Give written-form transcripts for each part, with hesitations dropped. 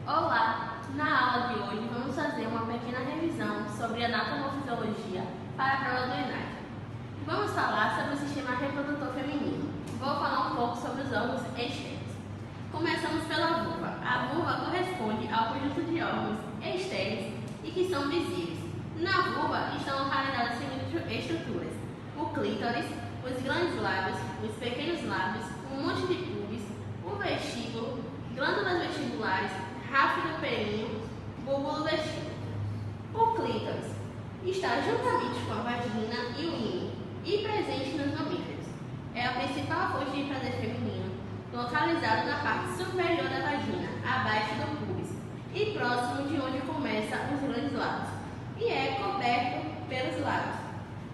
Olá! Na aula de hoje vamos fazer uma pequena revisão sobre anatomofisiologia para a prova do ENAD. Vamos falar sobre o sistema reprodutor feminino. Vou falar um pouco sobre os órgãos externos. Começamos pela vulva. A vulva corresponde ao conjunto de órgãos externos e que são visíveis. Na vulva estão localizadas as seguintes estruturas: o clítoris, os grandes lábios, os pequenos lábios, um monte de pubis, o vestíbulo, glândulas vestibulares, ráfido períneo, bulbo vestíbulo. O clítoris está juntamente com a vagina e o ímen e presente nos mamíferos. É a principal fonte de prazer feminino, localizado na parte superior da vagina, abaixo do pubis e próximo de onde começam os grandes lábios, e é coberto pelos lábios.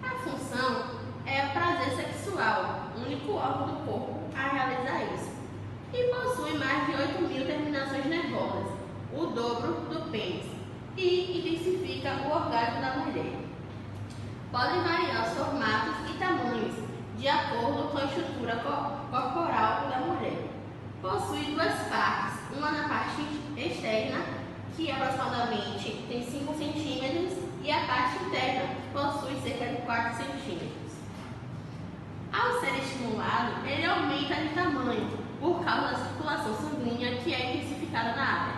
A função é o prazer sexual, único órgão do corpo a realizar isso, e possui mais de 8.000 terminações nervosas, o dobro do pênis, e intensifica o orgasmo da mulher. Podem variar os formatos e tamanhos de acordo com a estrutura corporal da mulher. Possui duas partes, uma na parte externa, que aproximadamente tem 5 centímetros, e a parte interna, que possui cerca de 4 centímetros. Ao ser estimulado, ele aumenta de tamanho por causa da circulação sanguínea que é intensificada na área.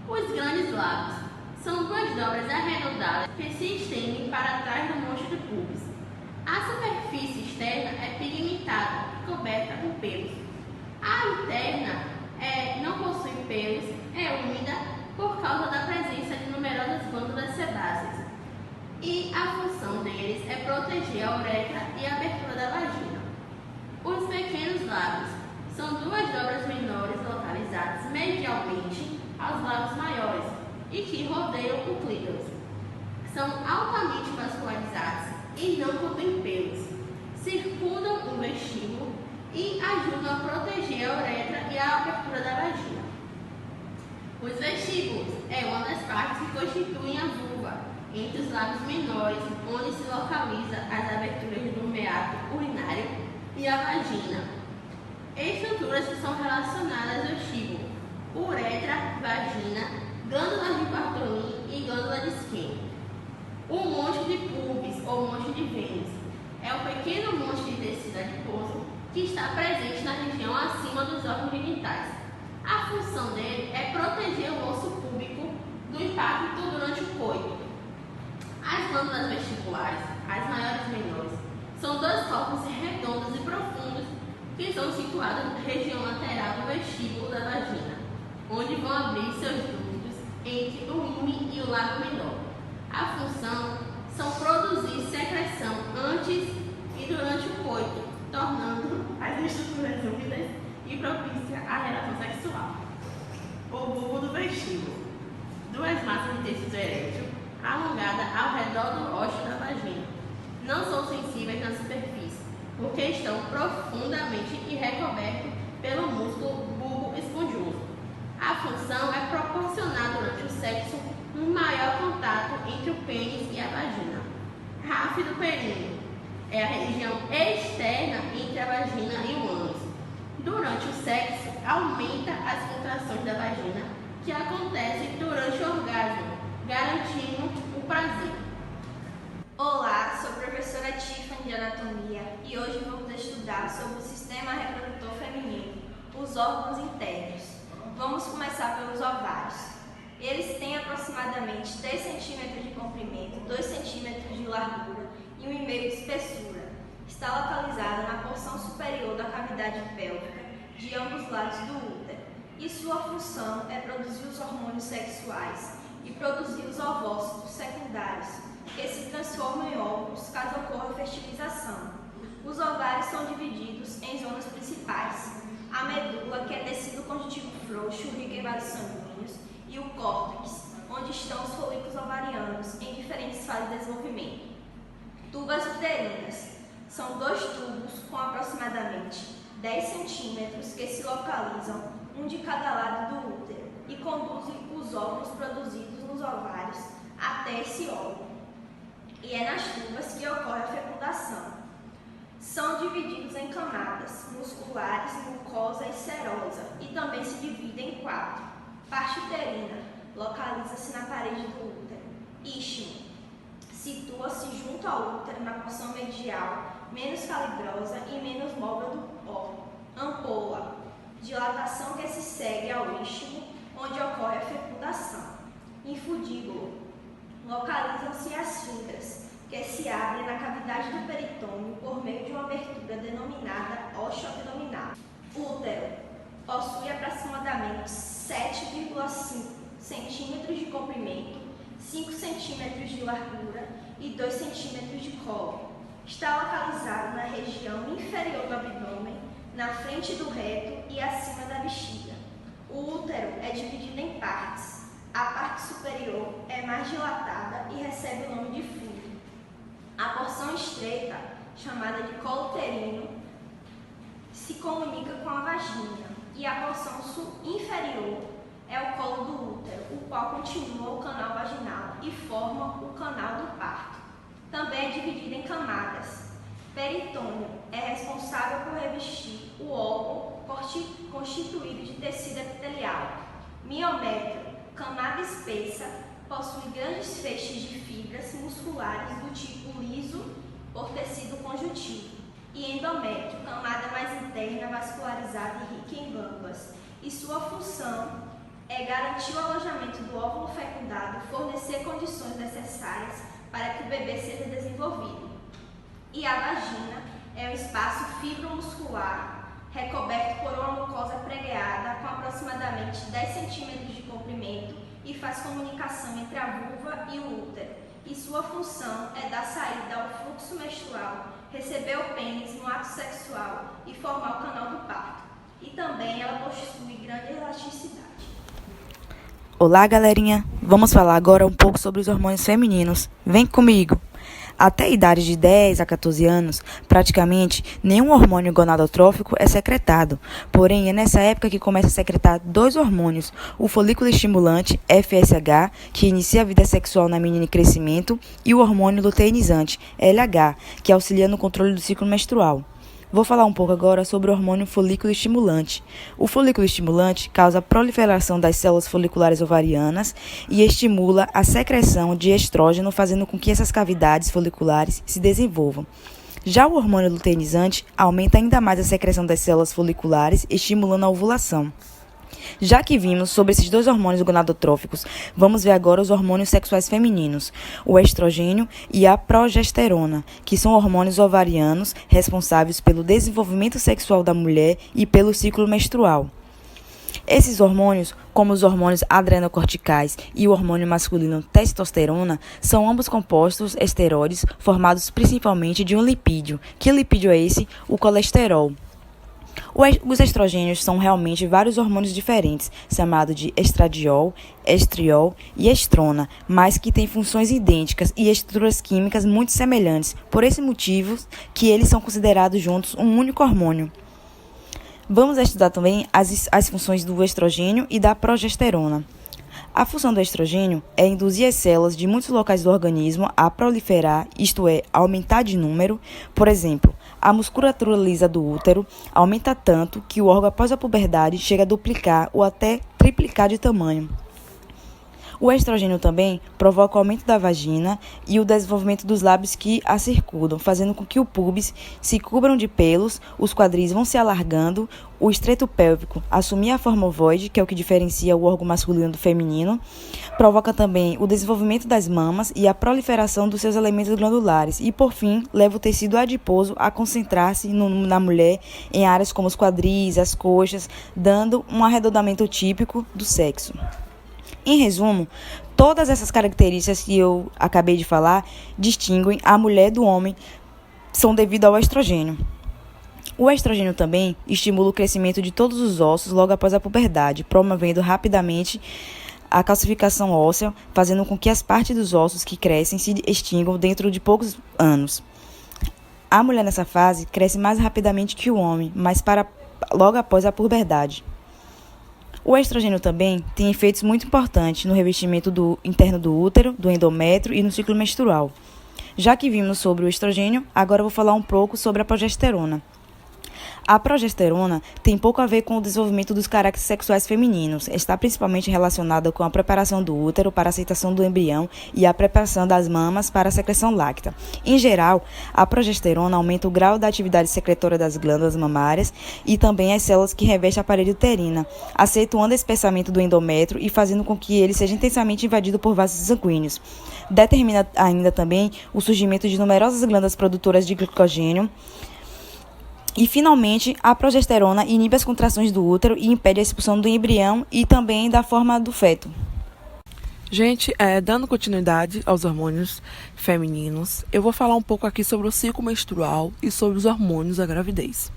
Os grandes lábios são duas dobras arredondadas que se estendem para trás do monte de pubis. A superfície externa é pigmentada e coberta com pelos. A interna não possui pelos, é úmida por causa da presença de numerosas glândulas sebáceas. E a função deles é proteger a uretra e a abertura da vagina. Os pequenos lábios são duas dobras menores localizadas medialmente aos lábios maiores e que rodeiam o clítoris. São altamente vascularizados e não contêm pelos. Circundam o vestíbulo e ajudam a proteger a uretra e a abertura da vagina. Os vestíbulos é uma das partes que constituem a vulva, entre os lábios menores, onde se localiza as aberturas do meato urinário e a vagina. Estruturas que são relacionadas ao vestíbulo: uretra, vagina, glândulas de Bartolin e glândula de Skene. O monte de pubis ou monte de Vênus é um pequeno monte de tecido adiposo que está presente na região acima dos órgãos genitais. A função dele é proteger o osso púbico do impacto durante o coito. As glândulas vestibulares, as maiores e menores, são dois corpos redondos e profundos que são situados na região lateral do vestíbulo da vagina, onde vão abrir seus ductos entre o ímen e o lábio menor. A função são produzir secreção antes e durante o coito, tornando as estruturas úmidas e propícia à relação sexual. O bulbo do vestíbulo. Duas massas de tecido erétil alongada ao redor do ósseo da vagina. Não são sensíveis na superfície, porque estão profundamente e recobertos pelo músculo bulbo esponjoso. A função é proporcionar durante o sexo um maior contato entre o pênis e a vagina. Ráfido períneo é a região externa entre a vagina e o ânus. Durante o sexo, aumenta as contrações da vagina, que acontecem durante o orgasmo, garantindo o prazer. Olá, sou a professora Tiffany de Anatomia e hoje vamos estudar sobre o sistema reprodutor feminino, os órgãos internos. Vamos começar pelos ovários. Eles têm aproximadamente 3 cm de comprimento, 2 cm de largura e 1,5 de espessura. Está localizada na porção superior da cavidade pélvica, de ambos lados do útero, e sua função é produzir os hormônios sexuais e produzir os ovócitos secundários, que se transformam em óvulos caso ocorra a fertilização. Os ovários são divididos em zonas principais: a medula, que é tecido conjuntivo frouxo, rico em vasos sanguíneos, e o córtex, onde estão os folículos ovarianos em diferentes fases de desenvolvimento. Tubas uterinas são 2 tubos com aproximadamente 10 centímetros que se localizam um de cada lado do útero e conduzem os óvulos produzidos nos ovários até esse óvulo. E é nas tubas que ocorre a fecundação. São de divididos em camadas musculares, mucosa e serosa e também se dividem em 4. Parte uterina localiza-se na parede do útero. Istmo situa-se junto ao útero na porção medial, menos calibrosa e menos móvel do órgão. Ampola, dilatação que se segue ao istmo, onde ocorre a fecundação. Infundíbulo, localizam-se as fibras, que se abrem na cavidade do peritônio por meio de uma abertura denominada ósseo abdominal. Útero, possui aproximadamente 7,5 centímetros de comprimento, 5 centímetros de largura e 2 centímetros de colo. Está localizado na região inferior do abdômen, na frente do reto e acima da bexiga. O útero é dividido em partes. A parte superior é mais dilatada e recebe o nome de fundo. A porção estreita, chamada de colo uterino, se comunica com a vagina, e a porção inferior é o colo do útero, o qual continua o canal vaginal e forma o canal do parto. Também é dividido em camadas. Peritônio é responsável por revestir o órgão constituído de tecido epitelial. Miométrio, camada espessa, possui grandes feixes de fibras musculares do tipo liso por tecido conjuntivo. E endométrio, camada mais interna, vascularizada e rica em glândulas. E sua função é garantir o alojamento do óvulo fecundado, fornecer condições necessárias para que o bebê seja desenvolvido. E a vagina é um espaço fibromuscular recoberto por uma mucosa pregueada com aproximadamente 10 centímetros de comprimento e faz comunicação entre a vulva e o útero. E sua função é dar saída ao fluxo menstrual, receber o pênis no ato sexual e formar o canal do parto. E também ela possui grande elasticidade. Olá, galerinha! Vamos falar agora um pouco sobre os hormônios femininos. Vem comigo! Até a idade de 10 a 14 anos, praticamente nenhum hormônio gonadotrófico é secretado. Porém, é nessa época que começa a secretar 2 hormônios, o folículo estimulante, FSH, que inicia a vida sexual na menina em crescimento, e o hormônio luteinizante, LH, que auxilia no controle do ciclo menstrual. Vou falar um pouco agora sobre o hormônio folículo estimulante. O folículo estimulante causa a proliferação das células foliculares ovarianas e estimula a secreção de estrógeno, fazendo com que essas cavidades foliculares se desenvolvam. Já o hormônio luteinizante aumenta ainda mais a secreção das células foliculares, estimulando a ovulação. Já que vimos sobre esses 2 hormônios gonadotróficos, vamos ver agora os hormônios sexuais femininos, o estrogênio e a progesterona, que são hormônios ovarianos responsáveis pelo desenvolvimento sexual da mulher e pelo ciclo menstrual. Esses hormônios, como os hormônios adrenocorticais e o hormônio masculino testosterona, são ambos compostos esteroides formados principalmente de um lipídio. Que lipídio é esse? O colesterol. Os estrogênios são realmente vários hormônios diferentes, chamados de estradiol, estriol e estrona, mas que têm funções idênticas e estruturas químicas muito semelhantes. Por esse motivo que eles são considerados juntos um único hormônio. Vamos estudar também as funções do estrogênio e da progesterona. A função do estrogênio é induzir as células de muitos locais do organismo a proliferar, isto é, aumentar de número. Por exemplo, a musculatura lisa do útero aumenta tanto que o órgão após a puberdade chega a duplicar ou até triplicar de tamanho. O estrogênio também provoca o aumento da vagina e o desenvolvimento dos lábios que a circundam, fazendo com que o púbis se cubram de pelos, os quadris vão se alargando, o estreito pélvico assumir a forma ovoide, que é o que diferencia o órgão masculino do feminino, provoca também o desenvolvimento das mamas e a proliferação dos seus elementos glandulares e, por fim, leva o tecido adiposo a concentrar-se na mulher em áreas como os quadris, as coxas, dando um arredondamento típico do sexo. Em resumo, todas essas características que eu acabei de falar distinguem a mulher do homem, são devido ao estrogênio. O estrogênio também estimula o crescimento de todos os ossos logo após a puberdade, promovendo rapidamente a calcificação óssea, fazendo com que as partes dos ossos que crescem se extingam dentro de poucos anos. A mulher nessa fase cresce mais rapidamente que o homem, mas logo após a puberdade. O estrogênio também tem efeitos muito importantes no revestimento interno do útero, do endométrio e no ciclo menstrual. Já que vimos sobre o estrogênio, agora eu vou falar um pouco sobre a progesterona. A progesterona tem pouco a ver com o desenvolvimento dos caracteres sexuais femininos. Está principalmente relacionada com a preparação do útero para a aceitação do embrião e a preparação das mamas para a secreção láctea. Em geral, a progesterona aumenta o grau da atividade secretora das glândulas mamárias e também as células que revestem a parede uterina, acentuando o espessamento do endométrio e fazendo com que ele seja intensamente invadido por vasos sanguíneos. Determina ainda também o surgimento de numerosas glândulas produtoras de glicogênio. E, finalmente, a progesterona inibe as contrações do útero e impede a expulsão do embrião e também da forma do feto. Gente, dando continuidade aos hormônios femininos, eu vou falar um pouco aqui sobre o ciclo menstrual e sobre os hormônios da gravidez.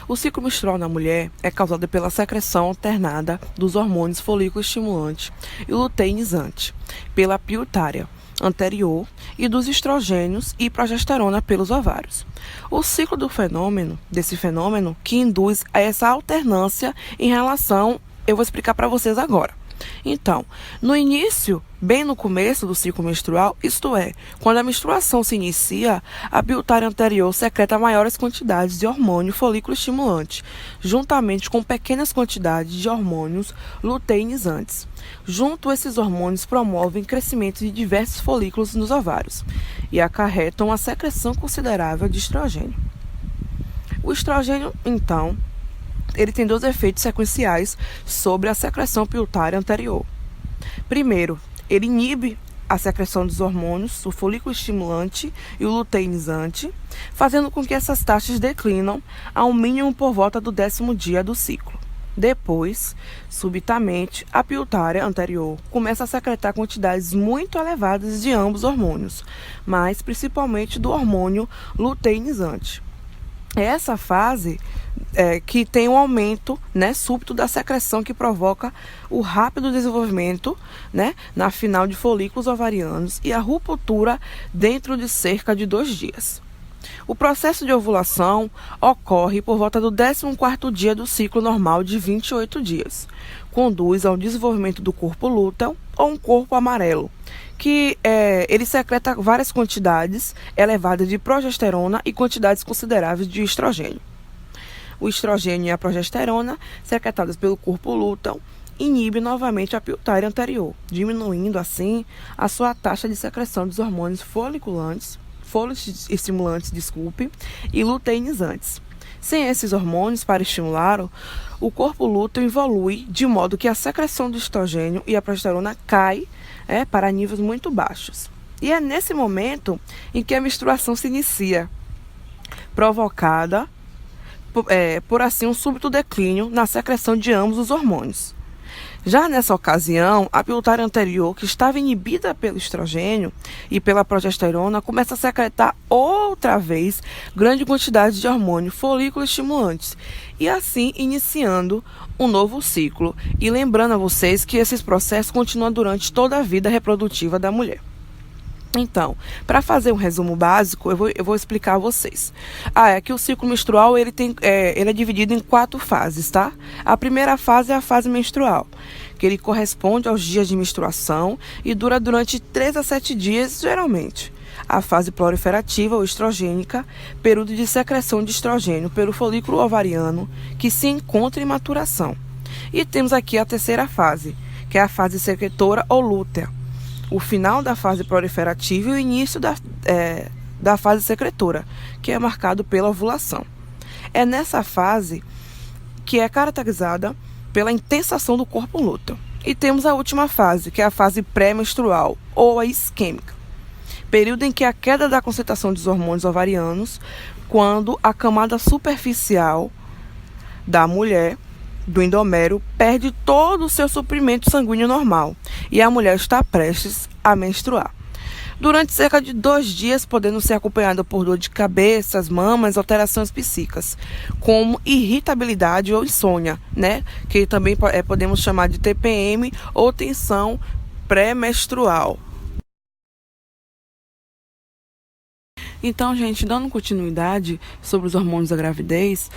O ciclo menstrual na mulher é causado pela secreção alternada dos hormônios folículo estimulante e luteinizante pela piutária anterior e dos estrogênios e progesterona pelos ovários. O ciclo desse fenômeno que induz a essa alternância em relação, eu vou explicar para vocês agora. Então, no início, bem no começo do ciclo menstrual, isto é, quando a menstruação se inicia, a piutária anterior secreta maiores quantidades de hormônio folículo estimulante, juntamente com pequenas quantidades de hormônios luteinizantes. Junto, esses hormônios promovem crescimento de diversos folículos nos ovários e acarretam a secreção considerável de estrogênio. O estrogênio, então, ele tem dois efeitos sequenciais sobre a secreção piutária anterior. Primeiro, ele inibe a secreção dos hormônios, o folículo estimulante e o luteinizante, fazendo com que essas taxas declinam ao mínimo por volta do 10º dia do ciclo. Depois, subitamente, a piutária anterior começa a secretar quantidades muito elevadas de ambos hormônios, mas principalmente do hormônio luteinizante. É essa fase que tem um aumento, súbito da secreção que provoca o rápido desenvolvimento, na final de folículos ovarianos e a ruptura dentro de cerca de 2 dias. O processo de ovulação ocorre por volta do 14º dia do ciclo normal de 28 dias. Conduz ao desenvolvimento do corpo lúteo ou um corpo amarelo, que ele secreta várias quantidades elevadas de progesterona e quantidades consideráveis de estrogênio. O estrogênio e a progesterona, secretados pelo corpo lúteo, inibe novamente a piutária anterior, diminuindo assim a sua taxa de secreção dos hormônios estimulantes, e luteinizantes. Sem esses hormônios para estimular, o corpo lúteo evolui de modo que a secreção do estrogênio e a progesterona cai para níveis muito baixos. E é nesse momento em que a menstruação se inicia, provocada por assim um súbito declínio na secreção de ambos os hormônios. Já nessa ocasião, a piutária anterior, que estava inibida pelo estrogênio e pela progesterona, começa a secretar outra vez grande quantidade de hormônio folículo estimulantes e assim iniciando um novo ciclo. E lembrando a vocês que esses processos continuam durante toda a vida reprodutiva da mulher. Então, para fazer um resumo básico, eu vou explicar a vocês. É que o ciclo menstrual ele é dividido em 4 fases, tá? A primeira fase é a fase menstrual, que ele corresponde aos dias de menstruação e dura durante 3 a 7 dias, geralmente. A fase proliferativa ou estrogênica, período de secreção de estrogênio pelo folículo ovariano, que se encontra em maturação. E temos aqui a terceira fase, que é a fase secretora ou lútea. O final da fase proliferativa e o início da fase secretora, que é marcado pela ovulação. É nessa fase que é caracterizada pela intensação do corpo lúteo. E temos a última fase, que é a fase pré-menstrual, ou a isquêmica, período em que a queda da concentração dos hormônios ovarianos, quando a camada superficial da mulher, do endométrio, perde todo o seu suprimento sanguíneo normal e a mulher está prestes a menstruar. Durante cerca de 2 dias, podendo ser acompanhada por dor de cabeça, mamas, alterações psíquicas, como irritabilidade ou insônia, que também podemos chamar de TPM ou tensão pré-menstrual. Então, gente, dando continuidade sobre os hormônios da gravidez,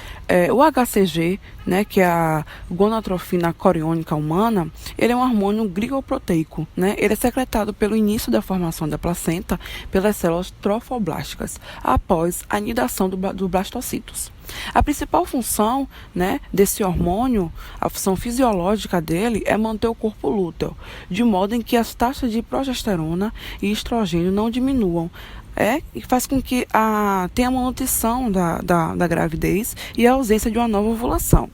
o HCG, né, que é a gonadotrofina coriônica humana, ele é um hormônio glicoproteico, né? Ele é secretado pelo início da formação da placenta pelas células trofoblásticas, após a anidação do blastocitos. A principal função, né, desse hormônio, a função fisiológica dele, é manter o corpo lúteo, de modo em que as taxas de progesterona e estrogênio não diminuam. E faz com que tenha a manutenção da gravidez e a ausência de uma nova ovulação.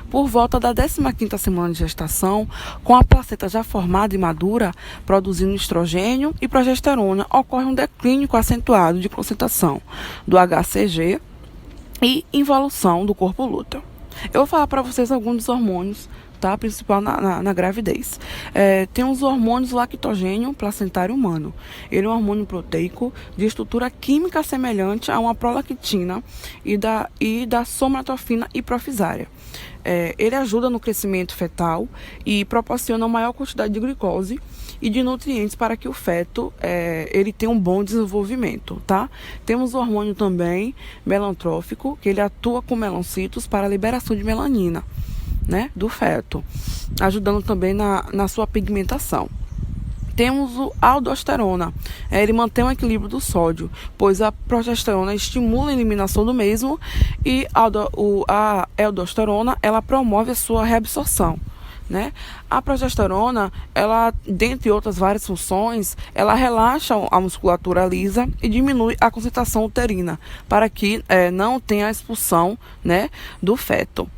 Por volta da 15ª semana de gestação, com a placenta já formada e madura, produzindo estrogênio e progesterona, ocorre um declínio acentuado de concentração do HCG e involução do corpo lúteo. Eu vou falar para vocês alguns dos hormônios, tá? Principal na gravidez. Tem os hormônios lactogênio placentário humano. Ele é um hormônio proteico de estrutura química semelhante a uma prolactina e da somatotropina hipofisária. Ele ajuda no crescimento fetal e proporciona uma maior quantidade de glicose e de nutrientes para que o feto ele tenha um bom desenvolvimento, tá? Temos o hormônio também melantrófico, que ele atua com melocitos para a liberação de melanina, né, do feto, ajudando também na sua pigmentação. Temos o aldosterona, ele mantém o equilíbrio do sódio, pois a progesterona estimula a eliminação do mesmo e a aldosterona ela promove a sua reabsorção. Né? A progesterona, ela, dentre outras várias funções, ela relaxa a musculatura lisa e diminui a concentração uterina, para que não tenha a expulsão, né, do feto.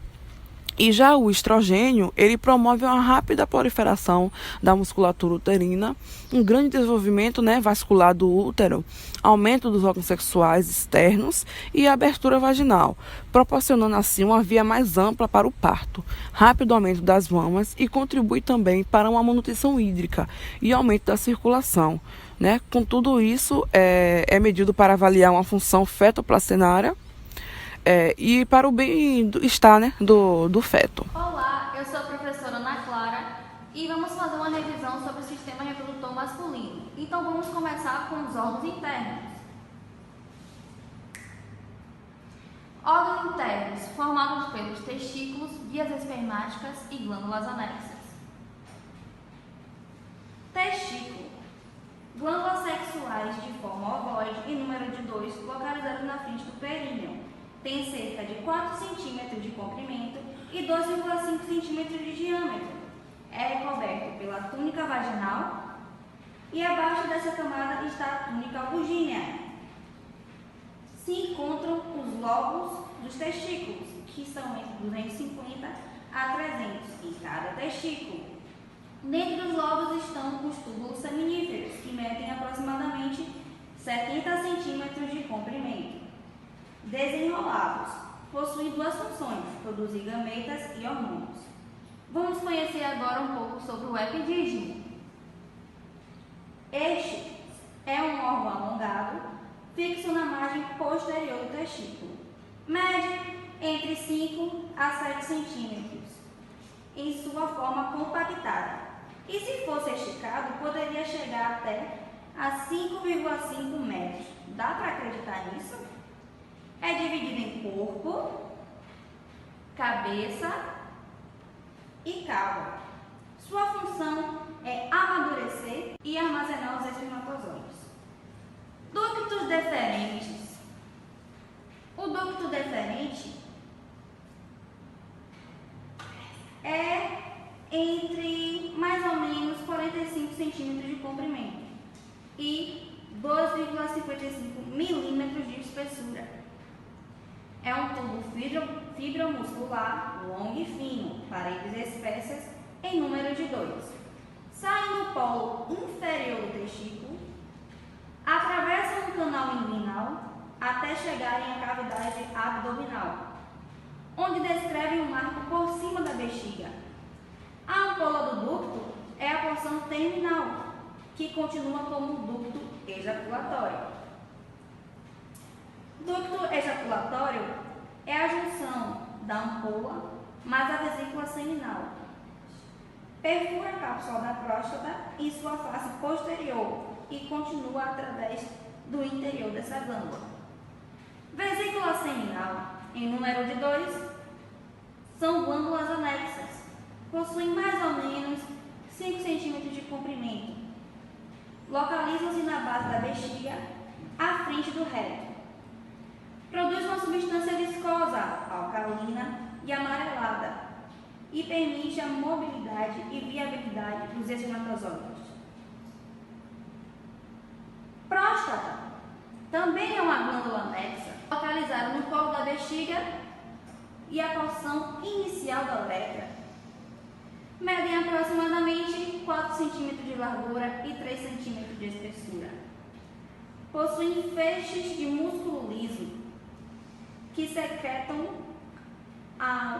E já o estrogênio, ele promove uma rápida proliferação da musculatura uterina, um grande desenvolvimento, né, vascular do útero, aumento dos órgãos sexuais externos e abertura vaginal, proporcionando assim uma via mais ampla para o parto, rápido aumento das mamas e contribui também para uma manutenção hídrica e aumento da circulação. Né? Com tudo isso, é medido para avaliar uma função fetoplacentária, e para o bem-estar, né, do feto. Olá, eu sou a professora Ana Clara e vamos fazer uma revisão sobre o sistema reprodutor masculino. Então vamos começar com os órgãos internos. Órgãos internos formados pelos testículos, vias espermáticas e glândulas anexas. Testículo. Glândulas sexuais de forma ovoide em número de 2 localizadas na frente do períneo. Tem cerca de 4 cm de comprimento e 2,5 cm de diâmetro. É recoberto pela túnica vaginal e abaixo dessa camada está a túnica albuginea. Se encontram os lóbulos dos testículos, que são entre 250 a 300 em cada testículo. Dentro dos lóbulos estão os túbulos seminíferos, que medem aproximadamente 70 cm de comprimento. Desenrolados. Possuem duas funções, produzir gametas e hormônios. Vamos conhecer agora um pouco sobre o epidídimo. Este é um órgão alongado, fixo na margem posterior do testículo. Mede entre 5 a 7 centímetros, em sua forma compactada. E se fosse esticado, poderia chegar até a 5,5 metros. Dá para acreditar nisso? É dividido em corpo, cabeça e cauda. Sua função é amadurecer e armazenar os espermatozoides. Ductos deferentes. O ducto deferente é entre mais ou menos 45 centímetros de comprimento e 2,55 milímetros de espessura. É um tubo fibromuscular longo e fino, paredes espessas em número de 2. Sai do polo inferior do testículo, atravessa um canal inguinal até chegarem à cavidade abdominal, onde descrevem um marco por cima da bexiga. A ampola do ducto é a porção terminal, que continua como ducto ejaculatório. Ducto ejaculatório é a junção da ampola mais a vesícula seminal. Perfura a cápsula da próstata em sua face posterior e continua através do interior dessa glândula. Vesícula seminal, em número de 2, são glândulas anexas. Possuem mais ou menos 5 centímetros de comprimento. Localizam-se na base da bexiga, à frente do reto. Produz uma substância viscosa, alcalina e amarelada, e permite a mobilidade e viabilidade dos espermatozoides. Próstata também é uma glândula anexa, localizada no colo da bexiga e a porção inicial da uretra. Medem aproximadamente 4 cm de largura e 3 cm de espessura. Possuem feixes de músculo liso que secretam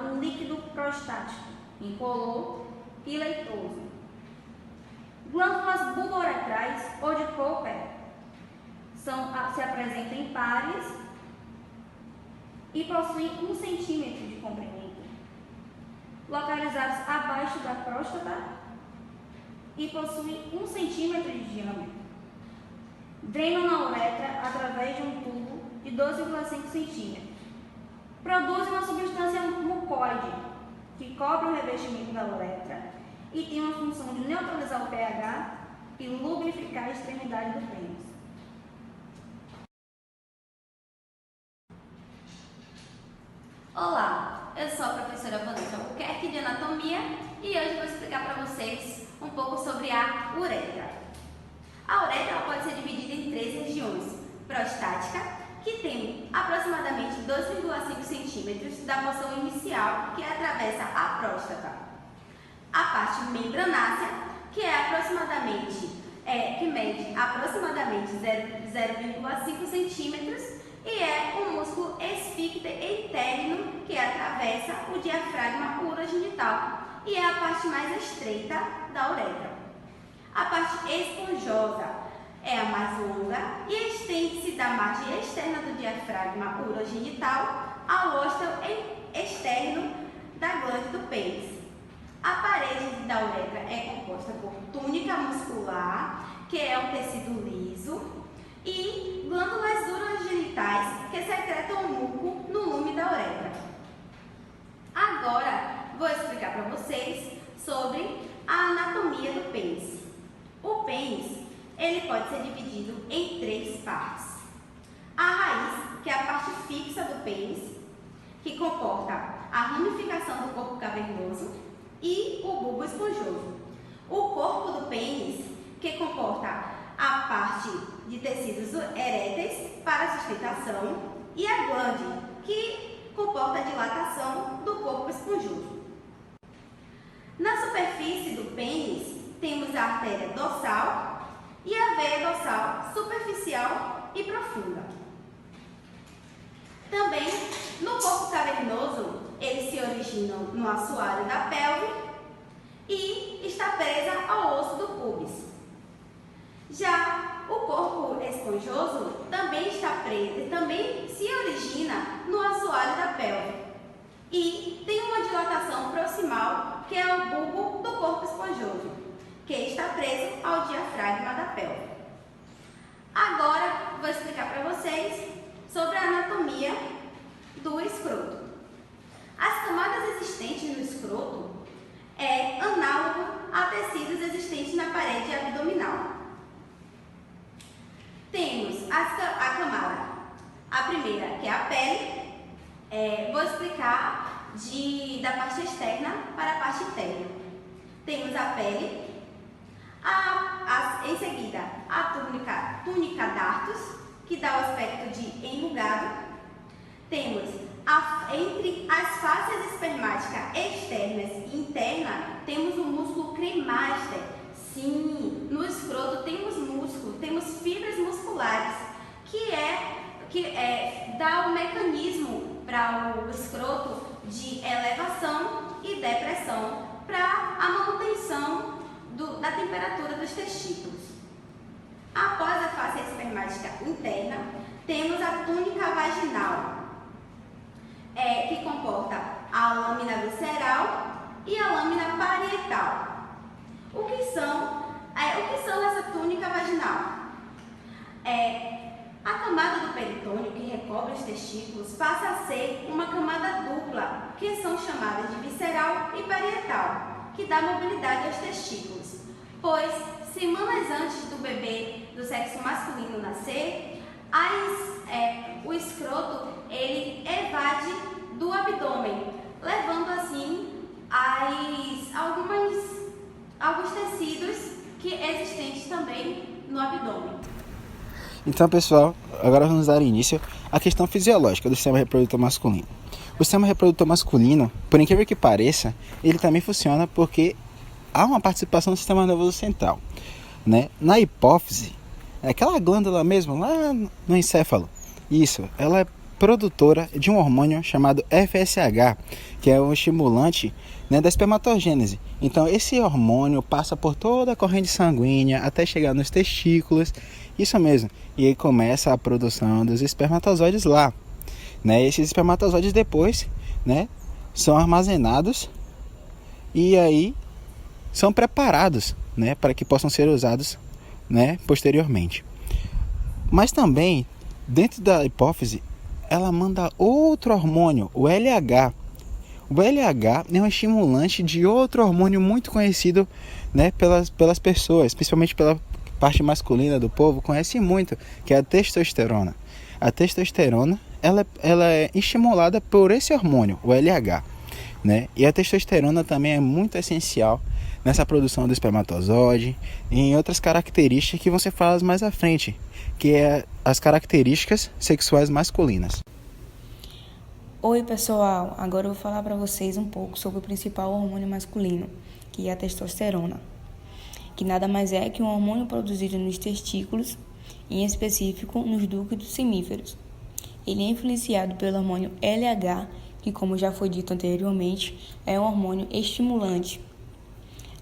um líquido prostático, incolor e leitoso. Glândulas bulbouretrais ou de Cooper se apresentam em pares e possuem 1 cm de comprimento, localizados abaixo da próstata e possuem 1 cm de diâmetro. Drenam na uretra através de um tubo de 12,5 cm. Produzem uma substância mucoide que cobre o revestimento da uretra e tem uma função de neutralizar o pH e lubrificar a extremidade do pênis. Olá, eu sou a professora Vanessa Albuquerque de Anatomia e hoje vou explicar para vocês um pouco sobre a uretra. A uretra pode ser dividida em 3 regiões: prostática, que tem aproximadamente 2,5 centímetros da porção inicial que atravessa a próstata. A parte membranácea, que mede aproximadamente 0,5 centímetros e é o músculo esfíncter interno que atravessa o diafragma urogenital e é a parte mais estreita da uretra. A parte esponjosa é a mais longa e estende-se da margem externa do diafragma urogenital ao ósteo externo da glande do pênis. A parede da uretra é composta por túnica muscular, que é um tecido liso, e glândulas urogenitais, que secretam o muco no lume da uretra. Agora, vou explicar para vocês sobre a anatomia do pênis. O pênis ele pode ser dividido em 3 partes. A raiz, que é a parte fixa do pênis, que comporta a ramificação do corpo cavernoso e o bulbo esponjoso. O corpo do pênis, que comporta a parte de tecidos eréteis para sustentação, e a glande, que comporta a dilatação do corpo esponjoso. Na superfície do pênis, temos a artéria dorsal e a veia dorsal superficial e profunda. Também, no corpo cavernoso, eles se originam no assoalho da pelve e está presa ao osso do pubis. Já o corpo esponjoso também se origina no assoalho da pelve e tem uma dilatação proximal, que é o bulbo do corpo esponjoso, que está preso ao diafragma da pelve. Agora, vou explicar para vocês sobre a anatomia do escroto. As camadas existentes no escroto é análogo a tecidos existentes na parede abdominal. Temos a camada, a primeira, que é a pele. Vou explicar da parte externa para a parte interna. Temos a pele, em seguida a túnica dartos, que dá o aspecto de enrugado. Temos entre as fáscias espermáticas externas e interna, temos o músculo cremaster. Sim, no escroto temos músculo, temos fibras musculares, que dá o mecanismo para o escroto de elevação e depressão para a manutenção da temperatura dos testículos. Após a face espermática interna, temos a túnica vaginal, que comporta a lâmina visceral e a lâmina parietal. O que são essa túnica vaginal? A camada do peritônio, que recobre os testículos, passa a ser uma camada dupla, que são chamadas de visceral e parietal, que dá mobilidade aos testículos. Pois, semanas antes do bebê do sexo masculino nascer, o escroto ele evade do abdômen, levando assim alguns tecidos que existentes também no abdômen. Então, pessoal, agora vamos dar início à questão fisiológica do sistema reprodutor masculino. O sistema reprodutor masculino, por incrível que pareça, ele também funciona porque há uma participação do sistema nervoso central, né? Na hipófise, aquela glândula mesmo, lá no encéfalo, isso, ela é produtora de um hormônio chamado FSH, que é um estimulante, né, da espermatogênese. Então, esse hormônio passa por toda a corrente sanguínea até chegar nos testículos, isso mesmo, e aí começa a produção dos espermatozoides lá, né? Esses espermatozoides depois, né, são armazenados e aí são preparados, né, para que possam ser usados, né, posteriormente. Mas também, dentro da hipófise, ela manda outro hormônio, o LH. O LH é um estimulante de outro hormônio muito conhecido, né, pelas pessoas, principalmente pela parte masculina do povo, conhece muito, que é a testosterona. A testosterona, ela é estimulada por esse hormônio, o LH, né? E a testosterona também é muito essencial nessa produção do espermatozoide e em outras características que vão ser faladas mais à frente, que é as características sexuais masculinas. Oi pessoal, agora eu vou falar para vocês um pouco sobre o principal hormônio masculino, que é a testosterona, que nada mais é que um hormônio produzido nos testículos, em específico nos ductos semíferos. Ele é influenciado pelo hormônio LH, que, como já foi dito anteriormente, é um hormônio estimulante.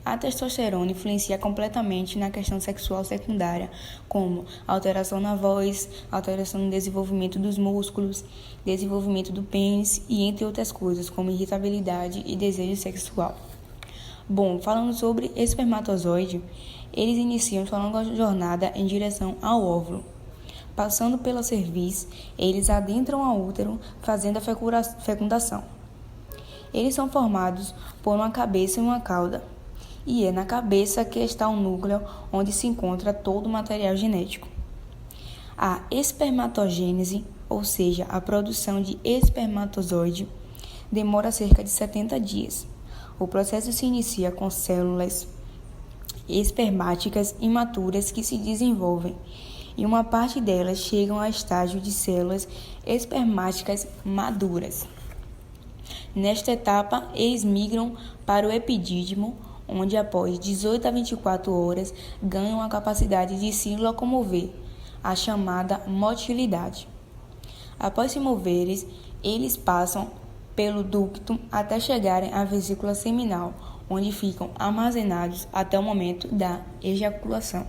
A testosterona influencia completamente na questão sexual secundária, como alteração na voz, alteração no desenvolvimento dos músculos, desenvolvimento do pênis e entre outras coisas, como irritabilidade e desejo sexual. Bom, falando sobre espermatozoide, eles iniciam sua longa jornada em direção ao óvulo. Passando pela cerviz, eles adentram ao útero, fazendo a fecundação. Eles são formados por uma cabeça e uma cauda. E é na cabeça que está o núcleo onde se encontra todo o material genético. A espermatogênese, ou seja, a produção de espermatozoide, demora cerca de 70 dias. O processo se inicia com células espermáticas imaturas que se desenvolvem, e uma parte delas chegam ao estágio de células espermáticas maduras. Nesta etapa, eles migram para o epidídimo, onde após 18 a 24 horas ganham a capacidade de se locomover, a chamada motilidade. Após se moverem, eles passam pelo ducto até chegarem à vesícula seminal, onde ficam armazenados até o momento da ejaculação.